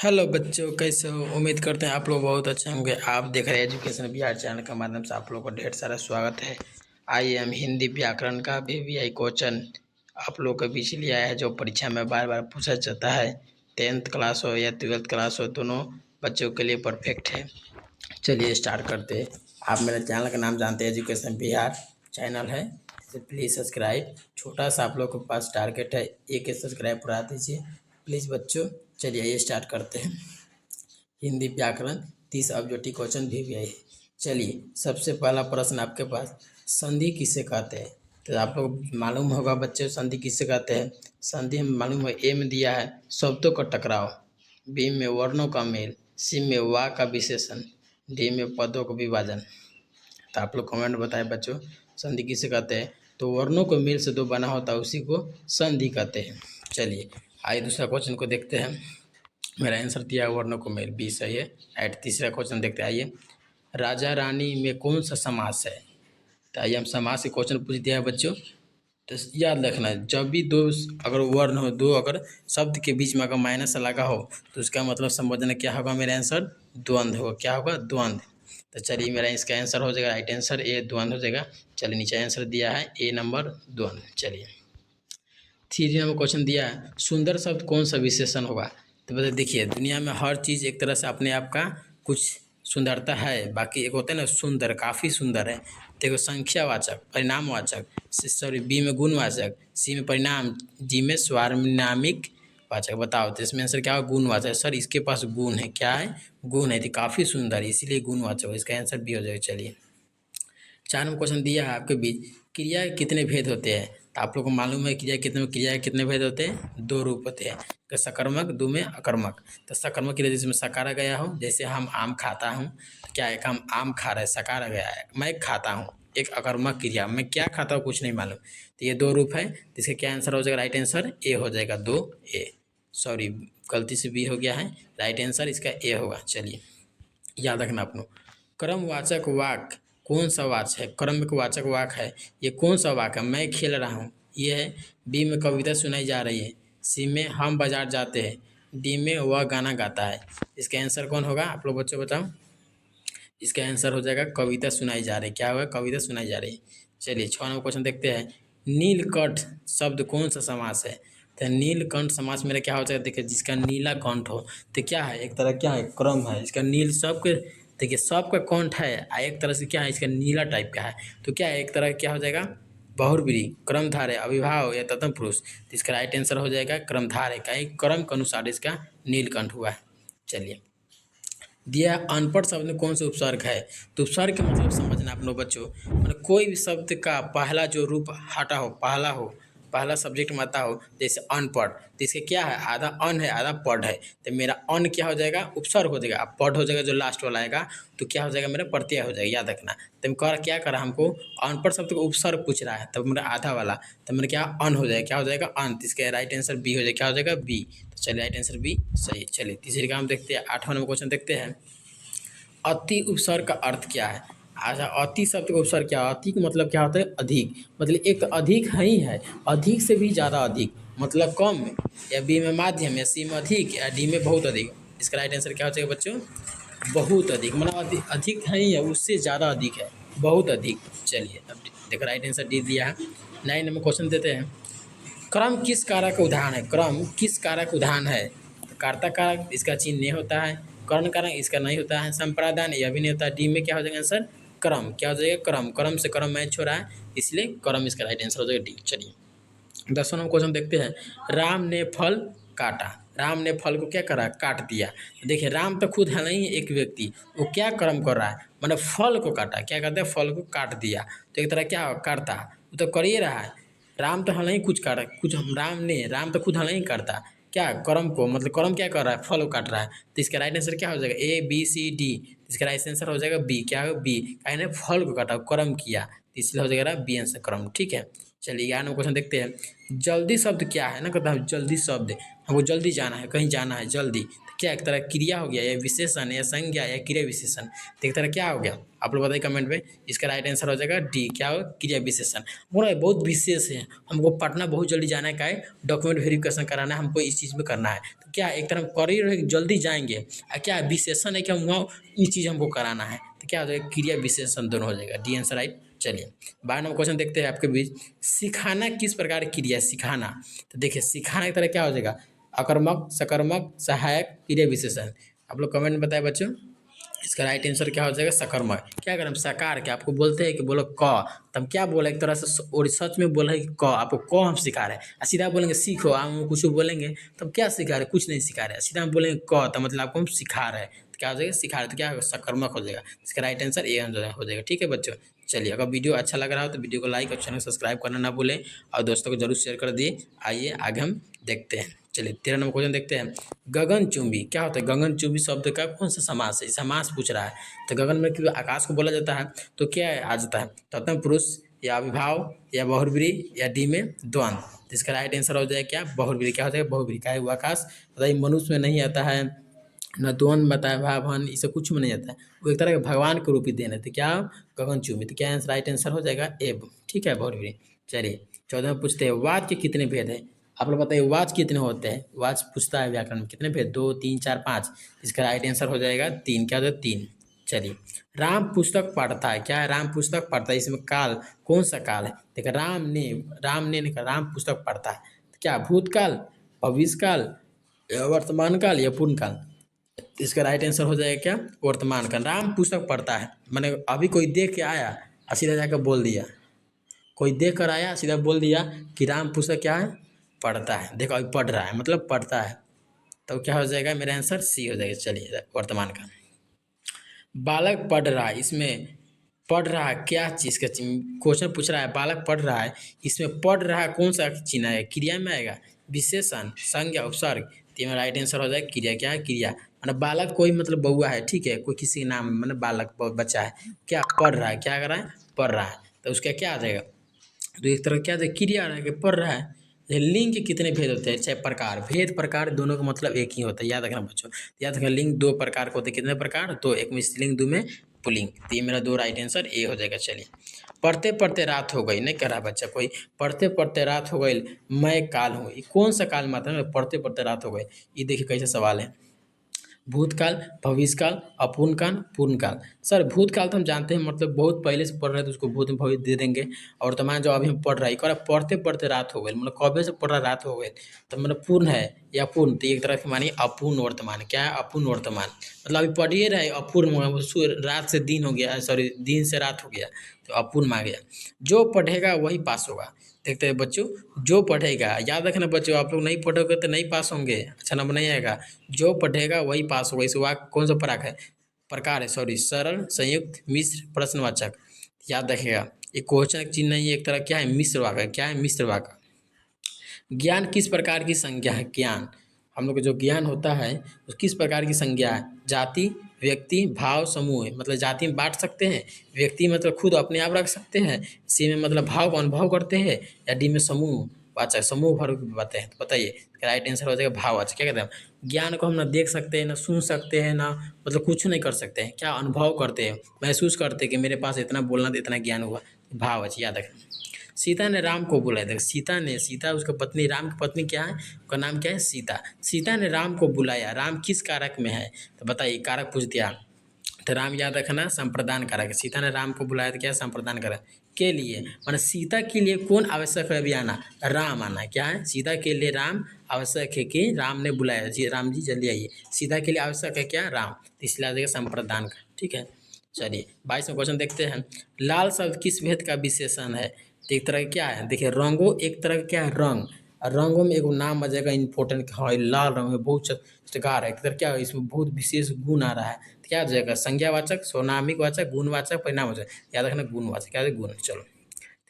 Hello बच्चों, कैसे हो? उम्मीद करते हैं आप लोग बहुत अच्छे होंगे। आप देख रहे हैं एजुकेशन बिहार चैनल के माध्यम से आप लोगों को ढेर सारा स्वागत है। आई एम हिंदी व्याकरण का वीवीआई क्वेश्चन आप लोग के बीच लिया है, जो परीक्षा में बार बार पूछा जाता है। 10th क्लास हो या 12th क्लास हो, दोनों बच्चों के लिए परफेक्ट है। चलिए स्टार्ट करते हैं। आप मेरे चैनल का नाम जानते हैं, एजुकेशन बिहार चैनल है, इसे प्लीज़ सब्सक्राइब। छोटा सा आप लोग के पास टारगेट है, एक सब्सक्राइब करा दीजिए प्लीज़ बच्चों। चलिए ये स्टार्ट करते हैं। हिंदी व्याकरण 30 ऑब्जेक्टिव क्वेश्चन भी है। चलिए सबसे पहला प्रश्न आपके पास, संधि किसे कहते हैं? तो आप लोग मालूम होगा बच्चे, संधि किसे कहते हैं। संधि में मालूम है, ए में दिया है शब्दों का टकराव, बी में वर्णों का मेल, सी में वा का विशेषण, डी में पदों का विभाजन। तो आप लोग कमेंट बताएं बच्चों, संधि किसे कहते हैं। तो वर्णों को मेल से दो बना होता है, उसी को संधि कहते हैं। चलिए आइए दूसरा क्वेश्चन को देखते हैं। मेरा आंसर दिया वर्णों को मेल, बी सही है। एट तीसरा क्वेश्चन देखते हैं। आइए, राजा रानी में कौन सा समास है? तो आइए हम समास से क्वेश्चन पूछ दिया है बच्चों। तो याद रखना है, जब भी दो अगर वर्ण हो, दो अगर शब्द के बीच में अगर माइनस लगा हो, तो उसका मतलब संबोधन क्या होगा? मेरा आंसर द्वंद्व होगा। क्या होगा? द्वंद्व। तो चलिए मेरा इसका आंसर हो जाएगा, राइट आंसर ए द्वंद्व हो जाएगा। चलिए नीचे आंसर दिया है ए नंबर द्वंद्व। चलिए 3 नंबर क्वेश्चन दिया है, सुंदर शब्द कौन सा विशेषण होगा? तो बता देखिए, दुनिया में हर चीज़ एक तरह से अपने आप का कुछ सुंदरता है। बाकी एक होता है ना सुंदर, काफ़ी सुंदर है। देखो, संख्यावाचक, परिणामवाचक, सॉरी बी में गुणवाचक, सी में परिणाम, डी में स्वार्मिनामिक वाचक। बताओ तो इसमें आंसर क्या होगा? गुणवाचक। सर इसके पास गुण है, क्या है? गुण है, तो काफ़ी सुंदर है इसीलिए गुणवाचक हो। इसका आंसर बी हो जाएगा। चलिए 4 नंबर क्वेश्चन दिया है आपके बीच, क्रिया के कितने भेद होते हैं? तो आप लोग को मालूम है क्रिया के कितने भेद होते हैं? 2 रूप होते हैं, एक सकर्मक, दो में अकर्मक। तो सकर्मक क्रिया जिसमें सकार आ गया हो, जैसे हम आम खाता हूँ, तो क्या है? हम आम खा रहे हैं, सकार आ गया है। मैं खाता हूँ, एक अकर्मक क्रिया, मैं क्या खाता हूँ कुछ नहीं मालूम। तो ये 2 रूप है, तो इसका क्या आंसर हो जाएगा? राइट आंसर ए हो जाएगा, 2A। सॉरी गलती से बी हो गया है, राइट आंसर इसका ए होगा। चलिए याद रखना आप लोग, क्रमवाचक वाक्य कौन सा वाक्य है? क्रमवाचक वाक्य है, ये कौन सा वाक्य है? मैं खेल रहा हूँ, ये है। बी में कविता सुनाई जा रही है, सी में हम बाजार जाते हैं, डी में वह गाना गाता है। इसका आंसर कौन होगा? आप लोग बच्चों बताओ। इसका आंसर हो जाएगा कविता सुनाई जा रही है। क्या होगा? कविता सुनाई जा रही है। चलिए 6 नंबर क्वेश्चन देखते हैं, नीलकंठ शब्द कौन सा समास है? तो नीलकंठ समास मेरा क्या हो जाएगा? देखिए, जिसका नीला कंठ हो, तो क्या है? एक तरह क्या है? क्रम है। इसका नील सबके, देखिए सबका कंठ है, एक तरह से क्या है? इसका नीला टाइप का है, तो क्या है? एक तरह क्या हो जाएगा? बहुब्रीहि, क्रमधारय, अविभाव या तत्पुरुष पुरुष। तो इसका राइट आंसर हो जाएगा क्रमधारय का, एक क्रम के अनुसार इसका नीलकंठ हुआ है। चलिए दिया अनपढ़ शब्द में कौन सा उपसर्ग है? तो उपसर्ग के मतलब समझना आप लोग बच्चों, मतलब कोई भी शब्द का पहला जो रूप हटा हो, पहला सब्जेक्ट में आता हो, जैसे अनपढ़, तो इसके क्या है? आधा अन है, आधा पढ़ है। तो मेरा अन क्या हो जाएगा? उपसर्ग हो जाएगा। अब पढ़ हो जाएगा जो लास्ट वाला आएगा, तो क्या हो जाएगा? मेरा प्रत्यय हो जाएगा। याद रखना। तो हम क्या करा, हमको अनपढ़ शब्द का उपसर्ग पूछ रहा है, तब मेरा आधा वाला, तो मेरा क्या अन हो जाएगा? क्या हो जाएगा? अन। तो इसका राइट आंसर बी हो जाएगा। क्या हो जाएगा? बी। तो चलिए राइट आंसर बी सही। चलिए तीसरी का हम देखते हैं, 8वां नंबर क्वेश्चन देखते हैं, अति उपसर्ग का अर्थ क्या है? अच्छा, अति शब्द का उपसर्ग क्या है? अति का मतलब क्या होता है? अधिक। मतलब एक तो अधिक है ही है, अधिक से भी ज़्यादा अधिक, मतलब कम, या बी में माध्यम, या सी में अधिक, या डी में बहुत अधिक। इसका राइट आंसर क्या हो जाएगा बच्चों? बहुत अधिक, मतलब अधिक है ही है, उससे ज़्यादा अधिक है, बहुत अधिक। चलिए अब देखो राइट आंसर डी दिया है। 9 नंबर क्वेश्चन देते हैं, क्रम किस कारक का उदाहरण है? क्रम किस कारक उदाहरण है? तो कर्ता कारक, इसका चिन्ह नहीं होता है। कर्ण कारक, इसका नहीं होता है। संप्रदान, यह भी नहीं होता है। डी में क्या हो जाएगा आंसर? क्रम। क्या हो जाएगा? क्रम। क्रम से क्रम मैच हो रहा है, इसलिए क्रम इसका राइट आंसर हो जाएगा डी। चलिए 10वां नंबर क्वेश्चन देखते हैं, राम ने फल काटा। राम ने फल को क्या करा? काट दिया। देखिए राम तो खुद है नहीं एक व्यक्ति, वो क्या कर्म कर रहा है? मतलब फल को काटा। क्या कहते हैं? फल को काट दिया। तो एक तरह क्या हो? काटता, वो तो कर ही रहा है। राम तो हल नहीं कुछ काटा, कुछ राम तो खुद हल नहीं करता, क्या कर्म को, मतलब कर्म क्या कर रहा है? फल को काट रहा है। तो इसका राइट आंसर क्या हो जाएगा? A B C D. इसका राइट आंसर हो जाएगा बी। क्या होगा? बी। कहने फल को काटा, कर्म किया, तो इसलिए हो जाएगा बी आंसर क्रम। ठीक है। चलिए 11 नंबर क्वेश्चन देखते हैं, जल्दी शब्द क्या है? ना कहता है जल्दी शब्द, हमको जल्दी जाना है, कहीं जाना है जल्दी, तो क्या एक तरह क्रिया हो गया, या विशेषण, या संज्ञा, या क्रिया विशेषण? तो एक तरह क्या हो गया, आप लोग बताइए कमेंट में। इसका राइट आंसर हो जाएगा डी, क्या हो, क्रिया विशेषण। बोला बहुत विशेष है, हमको पटना बहुत जल्दी जाना है, क्या है, डॉक्यूमेंट वेरिफिकेशन कराना है, हमको इस चीज़ में करना है। तो क्या एक तरह कर ही रहे, जल्दी जाएंगे, क्या विशेषण है कि हम वहाँ ये चीज़ हमको कराना है, तो क्या हो जाएगा, क्रिया विशेषण दोनों हो जाएगा, डी आंसर राइट। चलिए 12 नंबर क्वेश्चन देखते हैं आपके बीच। सिखाना किस प्रकार की क्रिया है, सिखाना? तो देखिए सिखाना की तरह क्या हो जाएगा, अकर्मक, सकर्मक, सहायक, क्रिया विशेषण। आप लोग कमेंट में बताएं बच्चों। इसका राइट आंसर क्या हो जाएगा, सकर्मक। क्या करें हम, सकार के आपको बोलते हैं कि बोलो क, तो हम क्या बोले, एक तरह से और सच में बोला है कि क, आपको क हम सिखा रहे हैं। सीधा बोलेंगे सीखो, हम कुछ बोलेंगे तो हम क्या सिखा रहे हैं, कुछ नहीं सिखा रहे हैं। सीधा हम बोलेंगे क, तो मतलब आपको हम सिखा रहे हैं, तो क्या हो जाएगा, सिखा रहे, तो क्या होगा, सकर्मक हो जाएगा। इसका राइट आंसर ए हो जाएगा। ठीक है बच्चों, चलिए अगर वीडियो अच्छा लग रहा हो तो वीडियो को लाइक और चैनल सब्सक्राइब करना ना भूलें, और दोस्तों को जरूर शेयर कर दिए। आइए आगे हम देखते हैं। चलिए 13 नंबर क्वेश्चन देखते हैं। गगनचुंबी क्या होता है, गगनचुंबी शब्द का कौन सा समास है, समास पूछ रहा है। तो गगन में क्योंकि आकाश को बोला जाता है, तो क्या आ जाता है, प्रथम पुरुष, या अविभाव, या बहुब्रीहि, या डी में द्वंद्व। तो इसका राइट आंसर हो जाएगा क्या, बहुब्रीहि। क्या हो जाएगा, बहुब्रीहि। क्या है वो आकाश, बताइए मनुष्य में नहीं आता है, न द्वंद्व बताया, भावन, इसे कुछ में नहीं आता है, वो एक तरह के भगवान के रूप ही देना है। तो क्या, गगनचुंबी। तो क्या राइट आंसर हो जाएगा ए। ठीक है, बहुब्रीहि। चलिए 14 में पूछते हैं, वाद के कितने भेद है? आप लोग बताइए वाच कितने होते हैं, वाच पूछता है व्याकरण में, कितने भेद, 2, 3, 4, 5। इसका राइट आंसर हो जाएगा 3, क्या होता है, 3। चलिए राम पुस्तक पढ़ता है, क्या है, राम पुस्तक पढ़ता है, इसमें काल कौन सा काल है, देखिए राम ने नहीं कहा, राम पुस्तक पढ़ता है, तो क्या भूतकाल, भविष्य काल, या वर्तमान काल, या पूर्ण काल? इसका राइट आंसर हो जाएगा क्या, वर्तमान काल। राम पुस्तक पढ़ता है मैंने अभी कोई देख के आया और सीधा जाकर बोल दिया, कोई देख कर आया सीधा बोल दिया कि राम पुस्तक क्या है, पढ़ता है। देखो अभी पढ़ रहा है मतलब पढ़ता है, तो क्या हो जाएगा, मेरा आंसर सी हो जाएगा। चलिए वर्तमान का। बालक पढ़ रहा है, इसमें पढ़ रहा है क्या चीज़ का, क्वेश्चन पूछ रहा है, बालक पढ़ रहा है, इसमें पढ़ रहा है कौन सा चिन्ह है, क्रिया में आएगा, विशेषण, संज्ञा, उपसर्ग। तो मेरा राइट आंसर हो जाएगा क्रिया। क्या है, क्रिया। मतलब बालक कोई मतलब बउआ है, ठीक है, कोई किसी नाम मतलब बालक बच्चा है, क्या पढ़ रहा है, क्या कर रहा है, पढ़ रहा है, तो उसका क्या आ जाएगा, तो एक तरह क्या क्रिया रहा है कि पढ़ रहा है। लिंग के कितने भेद होते हैं, चाहे प्रकार, भेद प्रकार दोनों का मतलब एक ही होता है, याद रखना बच्चों। याद रखना लिंग 2 प्रकार के होते हैं, कितने प्रकार, तो एक में स्त्रीलिंग, 2 में पुल्लिंग। तो ये मेरा 2 राइट आंसर ए हो जाएगा। चलिए पढ़ते पढ़ते रात हो गई, नहीं कह रहा बच्चा कोई, पढ़ते पढ़ते रात हो गई, मैं काल हूँ, ये कौन सा काल मात्रा है, पढ़ते पढ़ते रात हो गई। ये देखिए कैसे सवाल है, भूतकाल, भविष्यकाल, अपूर्णकाल, पूर्णकाल। सर भूतकाल तो हम जानते हैं, मतलब बहुत पहले से पढ़ रहे हैं तो उसको भूत में भविष्य दे देंगे। और वर्तमान जो अभी हम पढ़ रहा है, कह पढ़ते पढ़ते रात हो गई, मतलब कब से पढ़ रहा रात हो गई, तो मतलब पूर्ण है या पूर्ण, तो एक तरह से मानिए अपूर्ण वर्तमान। क्या है, अपूर्ण वर्तमान, मतलब अभी पढ़िए रहे अपूर्ण, रात से दिन हो गया, सॉरी दिन से रात हो गया, तो अपूर्ण में आ गया। जो पढ़ेगा वही पास होगा। देखते हैं बच्चों, जो पढ़ेगा, याद रखना बच्चों, आप लोग नहीं पढ़ोगे तो नहीं पास होंगे, अच्छा नंबर नहीं आएगा। जो पढ़ेगा वही पास होगा। इस वाक्य कौन सा प्रकार है, प्रकार है, सॉरी, सरल, संयुक्त, मिश्र, प्रश्नवाचक। याद रखिएगा ये क्वेश्चन चिन्ह नहीं है, एक तरह क्या है, मिश्र वाक्य। क्या है, मिश्र वाक्य। ज्ञान किस प्रकार की संज्ञा है, ज्ञान, हम लोग का जो ज्ञान होता है वो किस प्रकार की संज्ञा है, जाति, व्यक्ति, भाव, समूह है। मतलब जाति में बांट सकते हैं, व्यक्ति मतलब खुद अपने आप रख सकते हैं, सी में मतलब भाव का अनुभव करते हैं, या डी में समूह वाचक, समूह भर बातें हैं। तो बताइए राइट आंसर हो जाएगा भाववाचक। क्या कहते हैं, ज्ञान को हम ना देख सकते हैं, ना सुन सकते हैं, ना मतलब कुछ नहीं कर सकते हैं, क्या अनुभव करते हैं, महसूस करते हैं कि मेरे पास इतना बोलना, इतना ज्ञान हुआ, भाववाचक। याद रखें। सीता ने राम को बुलाया, देखो सीता उसका पत्नी, राम की पत्नी क्या है, उसका नाम क्या है, सीता। सीता ने राम को बुलाया, राम किस कारक में है, तो बताइए कारक पूछ दिया, तो राम याद रखना संप्रदान कारक। सीता ने राम को बुलाया तो क्या, संप्रदान कारक के लिए, माना सीता के लिए कौन आवश्यक है अभी आना, राम आना। क्या है, सीता के लिए राम आवश्यक है, कि राम ने बुलाया, जी राम जी जल्दी आइए, सीता के लिए आवश्यक है क्या, राम, तो इसलिए आ जाएगा संप्रदान का। ठीक है, चलिए 22वां क्वेश्चन देखते हैं। लाल शब्द किस भेद का विशेषण है, तो एक तरह क्या है, देखिए रंगो एक तरह का क्या है, रंग, और रंगों में एगो नाम आ जाएगा इंपॉर्टेंट, हाँ लाल रंग में बहुत चटकार है, एक तरह क्या है, इसमें बहुत विशेष गुण आ रहा है, तो क्या आ जाएगा, संज्ञावाचक, स्वनामिक वाचक, गुणवाचक, परिणामवाचक। याद रखना गुणवाचक, क्या है, गुण। चलो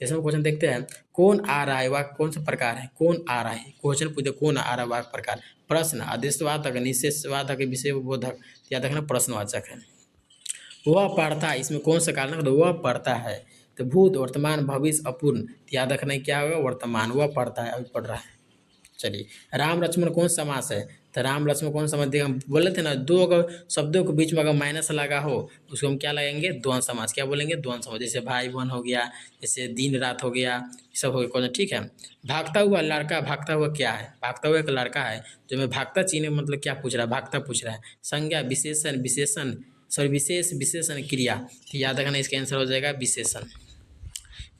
23वां क्वेश्चन देखते हैं। कौन आ रहा है, वाक्य कौन सा प्रकार है, कौन आ रहा है, क्वेश्चन पूछते कौन आ रहा है, वाक्य प्रकार, प्रश्न, आदेशवाचक, निषेधवाचक, विषय बोधक। याद रखना प्रश्नवाचक है। वह पढ़ता है, इसमें कौन सा कारण है, तो वह पढ़ता है, तो भूत, वर्तमान, भविष्य, अपूर्ण। तो याद रखना क्या होगा, वर्तमान, वह पढ़ता है, अभी पढ़ रहा है। चलिए, राम लक्ष्मण कौन समास है? तो राम लक्ष्मण कौन समास? देखिए हम बोले थे ना, दो अगर शब्दों के बीच में अगर माइनस लगा हो उसको हम क्या लगाएंगे? द्वंद्व समास। क्या बोलेंगे? द्वंद्व समास। जैसे भाई बहन हो गया, जैसे दिन रात हो गया, ये सब हो गया कौन? ठीक है। भागता हुआ लड़का, भागता हुआ क्या है? भागता हुआ एक लड़का है। जो मैं भागता चीने मतलब क्या पूछ रहा है? भागता पूछ रहा है। संज्ञा, विशेषण, विशेषण सॉरी विशेष, विशेषण, क्रिया। तो याद रखना इसका आंसर हो जाएगा विशेषण।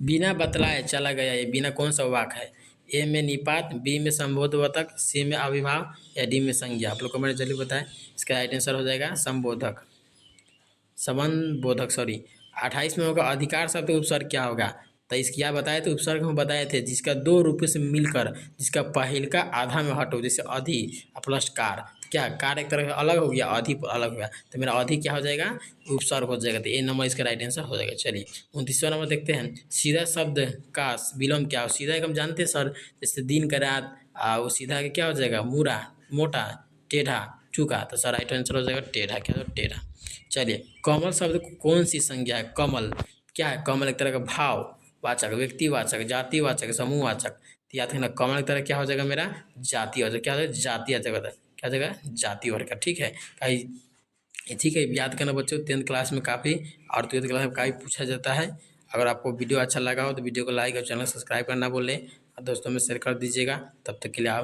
बिना बतलाए चला गया, ये बिना कौन सा वाक है? ए में निपात, बी में संबोधवाचक, सी में अविभाव या डी में संज्ञा? आप लोग कमेंट जल्दी बताएं। इसका राइट आंसर हो जाएगा संबोधक, संबंध बोधक सॉरी। 28 में होगा अधिकार शब्द उपसर्ग क्या होगा? तो इसकी क्या बताए थे? उपसर्ग हम बताए थे जिसका दो रूपों से मिलकर जिसका पहल का आधा में हट हो, जैसे अधि प्लस कार। क्या कार एक तरह का अलग हो गया, अधि अलग हो गया, तो मेरा अधि क्या हो जाएगा? उपसर्ग हो जाएगा। तो ए नंबर इसका राइट आंसर हो जाएगा। चलिए 29वां नंबर देखते हैं। सीधा शब्द का विलोम क्या हो? सीधा एक हम जानते हैं सर, जैसे दिन का रात, वो सीधा क्या हो जाएगा? मुरा, मोटा, टेढ़ा, चूका। तो सर राइट आंसर हो जाएगा टेढ़ा। क्या हो? टेढ़ा। चलिए कमल शब्द को कौन सी संज्ञा है? कमल क्या है? कमल एक तरह का भाव वाचक, व्यक्तिवाचक, जातिवाचक, समूहवाचक। तो याद रखना कमल एक तरह क्या हो जाएगा मेरा? जाति हो जाएगा। क्या हो जाएगा? जाति आ जाएगा। क्या हो जाएगा? जाति वर्ग का। ठीक है ठीक है, याद करना बच्चों। 10th क्लास में काफ़ी और 12th क्लास में काफ़ी पूछा जाता है। अगर आपको वीडियो अच्छा लगा हो तो वीडियो को लाइक और चैनल सब्सक्राइब करना बोलें और दोस्तों में शेयर कर दीजिएगा। तब तक के लिए आप